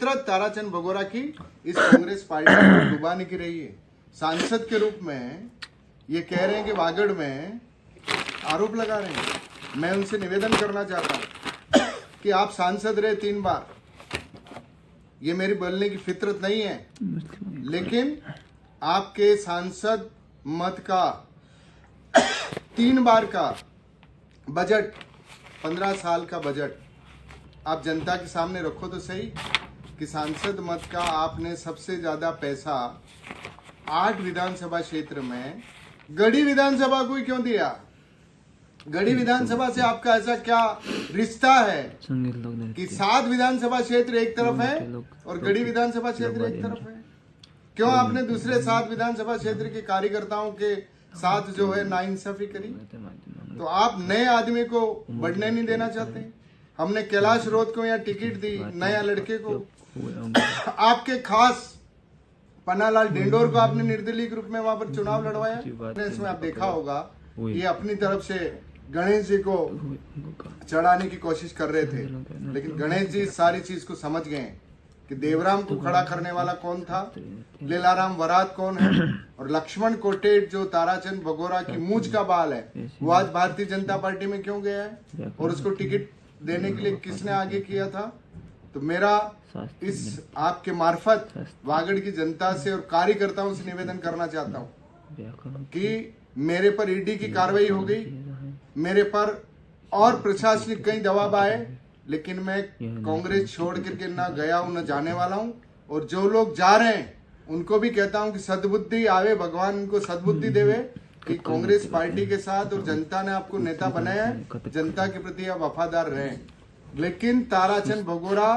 फितरत ताराचंद भगोरा की इस कांग्रेस पार्टी को डुबाने की रही है। सांसद के रूप में ये कह रहे हैं कि वागड़ में आरोप लगा रहे हैं। मैं उनसे निवेदन करना चाहता हूं कि आप सांसद रहे 3 बार, ये मेरी बोलने की फितरत नहीं है, लेकिन आपके सांसद मत का 3 बार का बजट, 15 साल का बजट आप जनता के सामने रखो तो सही कि सांसद मत का आपने सबसे ज्यादा पैसा 8 विधानसभा क्षेत्र में गढ़ी विधानसभा को ही क्यों दिया? गढ़ी विधानसभा से आपका ऐसा क्या रिश्ता है कि 7 विधानसभा क्षेत्र एक तरफ है और गढ़ी विधानसभा क्षेत्र एक तरफ है? क्यों आपने दूसरे 7 विधानसभा क्षेत्र के कार्यकर्ताओं के साथ जो है नाइंसाफी करी? तो आप नए आदमी को बढ़ने नहीं देना चाहते। हमने कैलाश रोध को यहाँ टिकट दी, नया लड़के को। आपके खास पन्नालाल डेंडोर को आपने निर्दलीय के रूप में वहां पर चुनाव लड़वाया। इसमें आप देखा होगा ये अपनी तरफ से गणेश जी को चढ़ाने की कोशिश कर रहे थे, लेकिन गणेश जी सारी चीज को समझ गए कि देवराम को खड़ा करने वाला कौन था, लीलाराम वरात कौन है, और लक्ष्मण कोटेट जो ताराचंद भगोरा की मूंछ का बाल है वो आज भारतीय जनता पार्टी में क्यों गया है और उसको टिकट देने के लिए किसने आगे किया था। तो मेरा इस आपके मार्फत वागड़ की जनता से और कार्यकर्ताओं से निवेदन करना चाहता हूं कि मेरे पर ईडी की कार्रवाई हो गई, मेरे पर और प्रशासनिक कई दबाव आए, लेकिन मैं कांग्रेस छोड़ करके ना गया हूं न जाने वाला हूं। और जो लोग जा रहे हैं उनको भी कहता हूं कि सद्बुद्धि आवे, भगवान उनको सद्बुद्धि देवे कि कांग्रेस पार्टी के साथ और जनता ने आपको नेता बनाया है, जनता के प्रति आप वफादार रहें। लेकिन ताराचंद भगोरा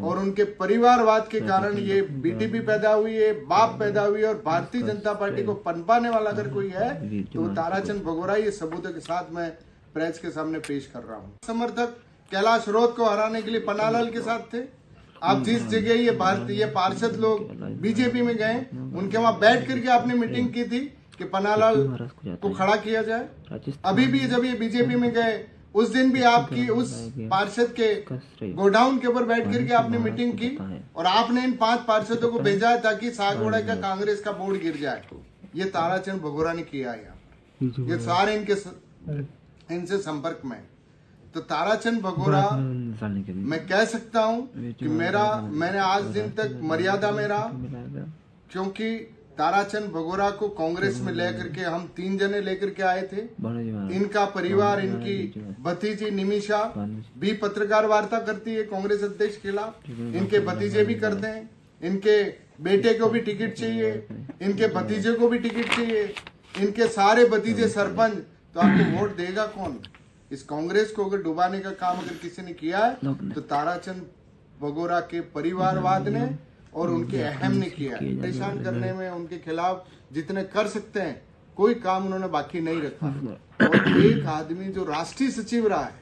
और उनके परिवारवाद के कारण ये बीटीपी पैदा हुई है, बाप पैदा हुई है, और भारतीय जनता पार्टी को पनपाने वाला अगर कोई है तो ताराचंद भगोरा। ये सबूतों के साथ मैं प्रेस के सामने पेश कर रहा हूँ। समर्थक कैलाश रोध को हराने के लिए पन्नालाल के साथ थे। आप जिस जगह ये भारतीय पार्षद लोग बीजेपी में गए, उनके वहां बैठ करके आपने मीटिंग की थी कि पन्नालाल को खड़ा किया जाए। अभी भी जब ये बीजेपी में गए उस दिन भी आपकी उस पार्षद के गोडाउन के ऊपर बैठ करके आपने मीटिंग की और आपने इन 5 पार्षदों को भेजा है ताकि सागवाड़ा का कांग्रेस का बोर्ड गिर जाए। ये ताराचंद भगोरा ने किया है, ये सारे इनसे संपर्क में। तो ताराचंद भगोरा मैं कह सकता हूं कि मैंने आज दिन तक मर्यादा में रहा, क्योंकि ताराचंद भगोरा को कांग्रेस में लेकर के हम 3 जने लेकर के आए थे। इनका परिवार, इनकी भतीजी निमिषा भी पत्रकार वार्ता करती है कांग्रेस अध्यक्ष के खिलाफ, इनके भतीजे भी करते हैं, इनके बेटे को भी टिकट चाहिए, इनके भतीजे को भी टिकट चाहिए, इनके सारे भतीजे सरपंच। तो आपको वोट देगा कौन? इस कांग्रेस को अगर डुबाने का काम अगर किसी ने किया है तो ताराचंद भगोरा के परिवारवाद ने और उनके अहम ने किया। परेशान करने में उनके खिलाफ जितने कर सकते हैं कोई काम उन्होंने बाकी नहीं रखा। और एक आदमी जो राष्ट्रीय सचिव रहा है,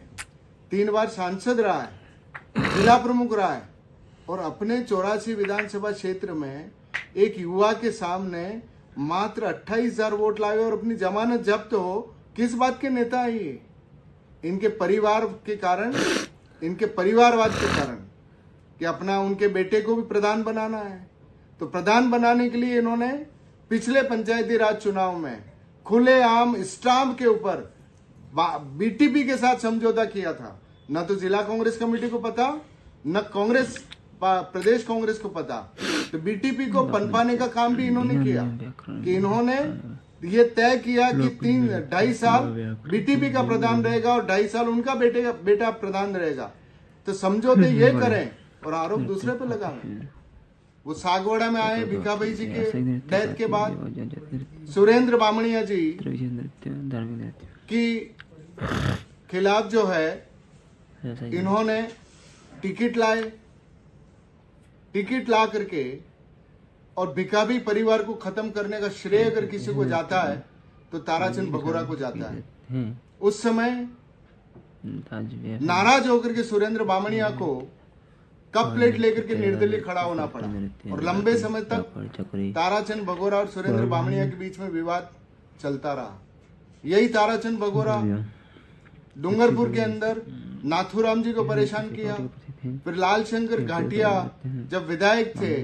3 बार सांसद रहा है, जिला प्रमुख रहा है, और अपने 84 विधानसभा क्षेत्र में एक युवा के सामने मात्र 28,000 वोट लाए और अपनी जमानत जब्त हो, किस बात के नेता है ये? इनके परिवार के कारण, इनके परिवारवाद के कारण कि अपना उनके बेटे को भी प्रधान बनाना है। तो प्रधान बनाने के लिए इन्होंने पिछले पंचायती राज चुनाव में खुलेआम स्टाम्प के ऊपर बीटीपी के साथ समझौता किया था। न तो जिला कांग्रेस कमेटी को पता, न कांग्रेस प्रदेश कांग्रेस को पता। तो बीटीपी को पनपाने का काम भी इन्होंने किया कि इन्होंने ये तय किया कि 2.5 साल बीटीपी का प्रधान रहेगा और 2.5 साल उनका बेटा प्रधान रहेगा। तो समझौते ये करें और आरोप दूसरे पे लगाएं। वो सागवाड़ा में आए भिखाभाई जी के डेथ के बाद सुरेंद्र बामणिया जी की खिलाफ जो है इन्होंने टिकट ला करके, और भिखाभी परिवार को खत्म करने का श्रेय अगर किसी को जाता है तो ताराचंद भगोरा को जाता है। उस समय नाराज होकर के सुरेंद्र बामणिया को कप प्लेट लेकर के निर्दलीय खड़ा होना पड़ा, और लंबे समय तक ताराचंद भगोरा और सुरेंद्र बामणिया के बीच में विवाद चलता रहा। यही ताराचंद भगोरा डूंगरपुर के अंदर नाथूराम जी को परेशान किया। फिर लाल शंकर घाटिया जब विधायक थे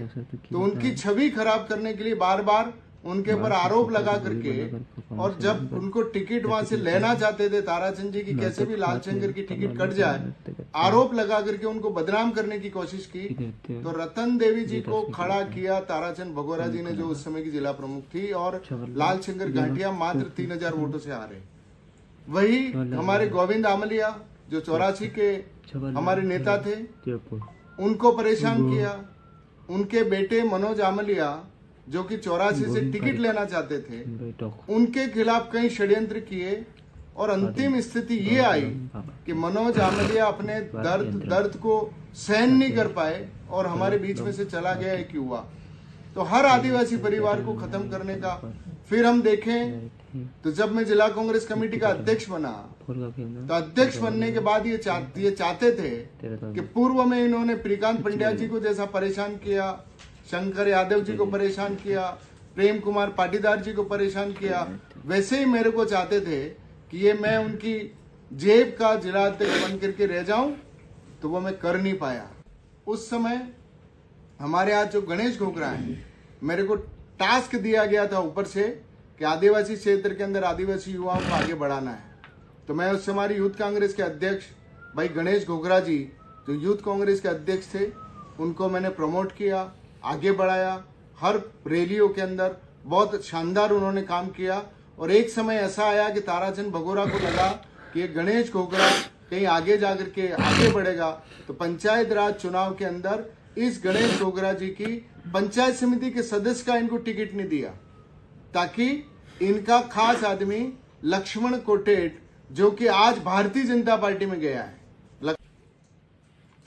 तो उनकी छवि खराब करने के लिए बार बार उनके ऊपर आरोप लगा करके, और जब उनको टिकट वहां से लेना चाहते थे ताराचंद जी की कैसे भी लाल शंकर की टिकट कट जाए, आरोप लगा करके उनको बदनाम करने की कोशिश की। तो रतन देवी जी को खड़ा किया ताराचंद भगोरा जी ने, जो उस समय की जिला प्रमुख थी, और लाल शंकर घाटिया मात्र 3000 वोटों से हारे। वही हमारे गोविंद आमलिया जो 84 के हमारे नेता थे, उनको परेशान किया। उनके बेटे मनोज आमलिया जो कि 84 से टिकट लेना चाहते थे, उनके खिलाफ कई षड्यंत्र किए, और अंतिम स्थिति ये आई कि मनोज आमलिया अपने दर्द को सहन नहीं कर पाए और हमारे बीच में से चला गया। एक युवा, तो हर आदिवासी परिवार को खत्म करने का। फिर हम देखें तो जब मैं जिला कांग्रेस कमेटी का अध्यक्ष बना, तो अध्यक्ष बनने के बाद ये चाहते थे कि पूर्व में इन्होंने प्रीकांत पंड्या जी को जैसा परेशान किया, शंकर यादव जी को परेशान किया, प्रेम कुमार पाटीदार जी को परेशान किया, वैसे ही मेरे को चाहते थे कि ये मैं उनकी जेब का जिला अध्यक्ष बन करके रह जाऊं, तो वो मैं कर नहीं पाया। उस समय हमारे यहाँ जो गणेश घोगरा है, मेरे को टास्क दिया गया था ऊपर से कि आदिवासी क्षेत्र के अंदर आदिवासी युवाओं को आगे बढ़ाना है। तो मैं उस समय हमारी यूथ कांग्रेस के अध्यक्ष भाई गणेश घोगरा जी जो यूथ कांग्रेस के अध्यक्ष थे, उनको मैंने प्रमोट किया, आगे बढ़ाया। हर रैलियों के अंदर बहुत शानदार उन्होंने काम किया। और एक समय ऐसा आया कि ताराचंद भगोरा को लगा कि ये गणेश घोगरा कहीं आगे जाकर के आगे बढ़ेगा, तो पंचायत राज चुनाव के अंदर इस गणेश घोगरा जी की पंचायत समिति के सदस्य का इनको टिकट नहीं दिया, ताकि इनका खास आदमी लक्ष्मण कोटेट जो कि आज भारतीय जनता पार्टी में गया है,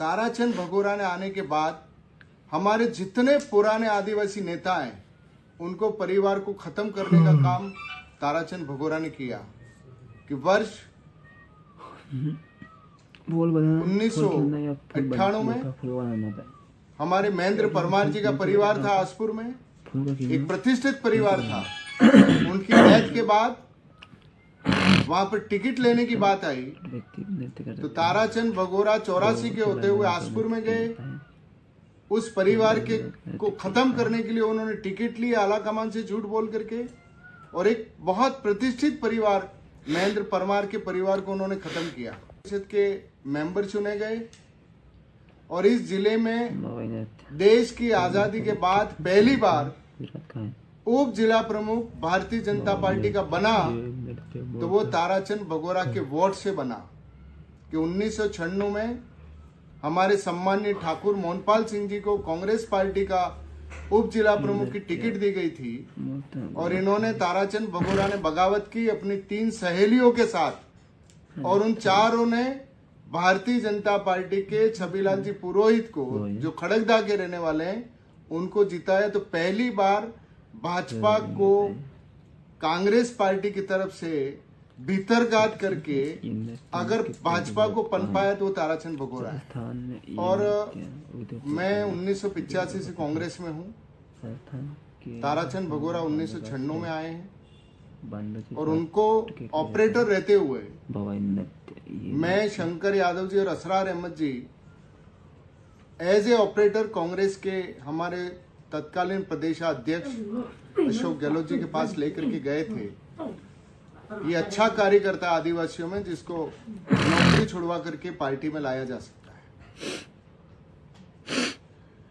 ताराचंद भगोरा ने आने के बाद हमारे जितने पुराने आदिवासी नेता हैं उनको परिवार को खत्म करने का काम ताराचंद भगोरा ने किया। कि वर्ष 1998 में हमारे महेंद्र परमार जी का परिवार था आसपुर में, एक प्रतिष्ठित परिवार था। उनकी डेथ के बाद वहां पर टिकट लेने की बात आई, तो ताराचंद भगोरा 84 के होते हुए आसपुर में गए। उस परिवार के को खत्म करने के लिए उन्होंने टिकट लिया आला कमान से झूठ बोल करके, और एक बहुत प्रतिष्ठित परिवार महेंद्र परमार के परिवार को उन्होंने खत्म किया। परिषद के मेंबर चुने गए, और इस जिले में देश की आजादी के बाद पहली बार उप जिला प्रमुख भारतीय जनता पार्टी का बना, तो वो ताराचंद भगोरा के वोट से बना। कि 1996 में हमारे सम्मानीय ठाकुर मोहनपाल सिंह जी को कांग्रेस पार्टी का उप जिला प्रमुख की टिकट दी गई थी, और इन्होंने ताराचंद भगोरा ने बगावत की अपनी 3 सहेलियों के साथ, और उन चारों ने भारतीय जनता पार्टी के छबीलाल जी पुरोहित को, जो खड़गदा के रहने वाले हैं, उनको जिताया। तो पहली बार भाजपा को कांग्रेस पार्टी की तरफ से भीतरघात करके अगर भाजपा को पनपाया तो ताराचंद भगोरा है। और मैं 1985 से कांग्रेस में हूँ। ताराचंद भगोरा 1996 में आए हैं, और उनको ऑपरेटर रहते हुए मैं, शंकर यादव जी और असरार अहमद जी एज ए ऑपरेटर कांग्रेस के हमारे तत्कालीन प्रदेशाध्यक्ष अशोक गहलोत जी के पास लेकर के गए थे। ये अच्छा कार्य करता है आदिवासियों में, जिसको नौकरी छुड़वा करके पार्टी में लाया जा सकता है।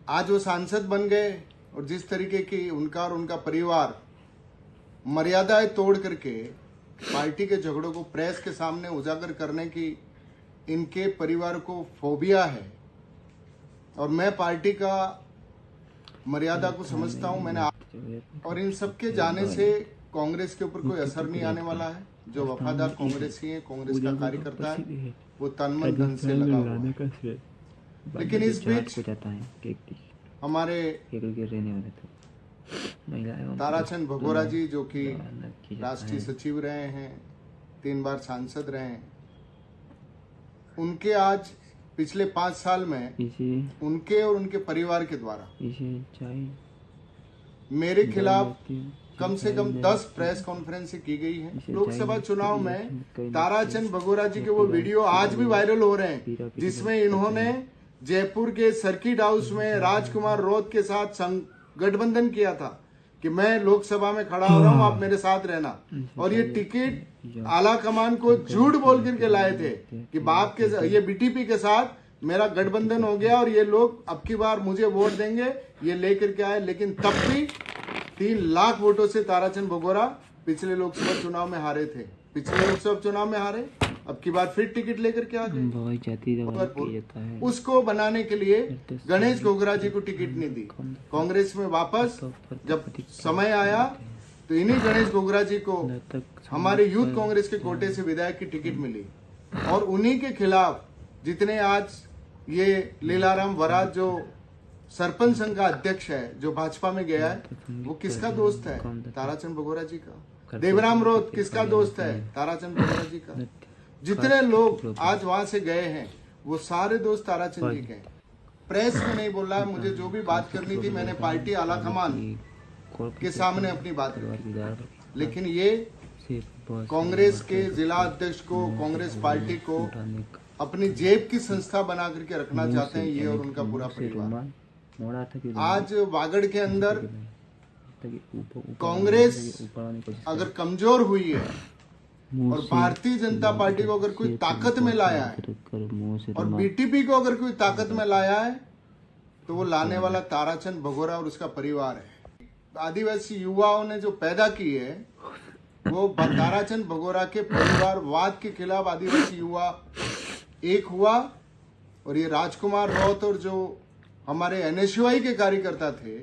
आज वो सांसद बन गए, और जिस तरीके की उनका और उनका परिवार मर्यादाएं तोड़ करके पार्टी के झगड़ों को प्रेस के सामने उजागर करने की इनके परिवार को फोबिया है, और मैं पार्टी का मर्यादा को समझता हूं। और इन सबके जाने से कांग्रेस के ऊपर कोई असर नहीं आने वाला है। जो वफादार कांग्रेसी है, कांग्रेस का कार्यकर्ता है, वो तन मन धन से लगा हुआ है। लेकिन इस बीच हमारे ताराचंद भगोरा जी जो कि राष्ट्रीय सचिव रहे हैं, 3 बार सांसद रहे हैं, उनके आज पिछले 5 साल में उनके और उनके परिवार के द्वारा मेरे खिलाफ कम से कम 10 प्रेस कॉन्फ्रेंस की गई है। लोकसभा चुनाव में ताराचंद भगोरा जी के वो वीडियो आज भी वायरल हो रहे हैं, जिसमें इन्होंने जयपुर के सर्किट हाउस में राजकुमार रौत के साथ गठबंधन किया था कि मैं लोकसभा में खड़ा हो रहा हूँ, आप मेरे साथ रहना। और ये टिकट आला कमान को झूठ बोल करके लाए थे कि बाप के ये बीटीपी के साथ मेरा गठबंधन हो गया और ये लोग अब की बार मुझे वोट देंगे, ये लेकर के आए। लेकिन तब भी 3 लाख वोटों से ताराचंद भगोरा पिछले लोकसभा चुनाव में हारे थे। पिछले लोकसभा चुनाव में हारे, अब की बार फिर टिकट लेकर के आ गए। उसको बनाने के लिए गणेश घोगरा जी को टिकट नहीं दी। कांग्रेस में वापस जब समय आया तो इन्हीं गणेश घोगरा जी को हमारे यूथ कांग्रेस के कोटे से विधायक की टिकट मिली। और उन्हीं के खिलाफ जितने आज ये लीलाराम वराज जो सरपंच संघ का अध्यक्ष है, जो भाजपा में गया है, वो किसका दोस्त है? ताराचंद भगोरा जी का। देवराम रौत किसका दोस्त है? ताराचंद भगोरा जी का। जितने लोग आज वहां से गए हैं वो सारे दोस्त ताराचंद जी के। प्रेस में नहीं बोल रहा है, मुझे जो भी बात करनी थी मैंने पार्टी आलाकमान के सामने अपनी बात की। लेकिन ये कांग्रेस के जिला अध्यक्ष को, कांग्रेस पार्टी को अपनी जेब की संस्था बना करके रखना चाहते हैं, ये और उनका पूरा परिवार। आज वागड़ के अंदर कांग्रेस अगर कमजोर हुई है और भारतीय जनता पार्टी को अगर कोई ताकत में लाया है और बीटीपी को अगर कोई ताकत में लाया है तो वो लाने वाला ताराचंद भगोरा और उसका परिवार है। आदिवासी युवाओं ने जो पैदा की है वो ताराचंद भगोरा के परिवारवाद के खिलाफ आदिवासी युवा एक हुआ। और ये राजकुमार रौत और जो हमारे एनएसयूआई के कार्यकर्ता थे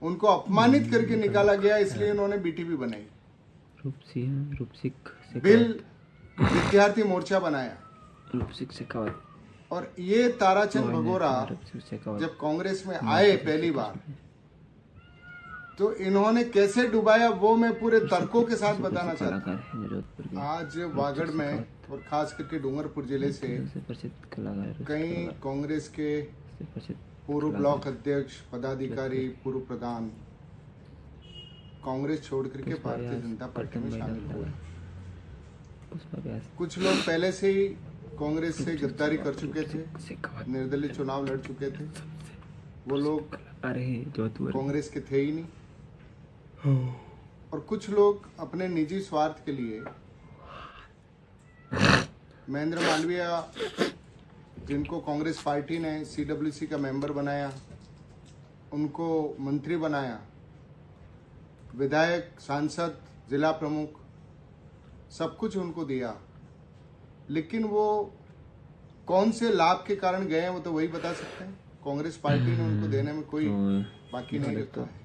उनको अपमानित करके निकाला गया, इसलिए उन्होंने बीटीपी बनाई। बिल विद्यार्थी मोर्चा बनाया। और ये ताराचंद भगोरा जब कांग्रेस में आए पहली बार तो इन्होंने कैसे डुबाया वो मैं पूरे तर्कों के साथ बताना चाहता हूँ। आज वागड़ में और खास करके डूंगरपुर जिले से कई कांग्रेस के पूर्व ब्लॉक अध्यक्ष, पदाधिकारी, पूर्व प्रधान कांग्रेस छोड़ करके भारतीय जनता पार्टी में शामिल हुए। कुछ लोग पहले से ही कांग्रेस से गद्दारी कर चुके थे, निर्दलीय चुनाव लड़ चुके थे। वो लोग कांग्रेस के थे ही नहीं। और कुछ लोग अपने निजी स्वार्थ के लिए महेंद्र मालवीय, जिनको कांग्रेस पार्टी ने CWC का मेंबर बनाया, उनको मंत्री बनाया, विधायक, सांसद, जिला प्रमुख, सब कुछ उनको दिया। लेकिन वो कौन से लाभ के कारण गए हैं वो तो वही बता सकते हैं। कांग्रेस पार्टी ने उनको देने में कोई बाकी नहीं रखा है।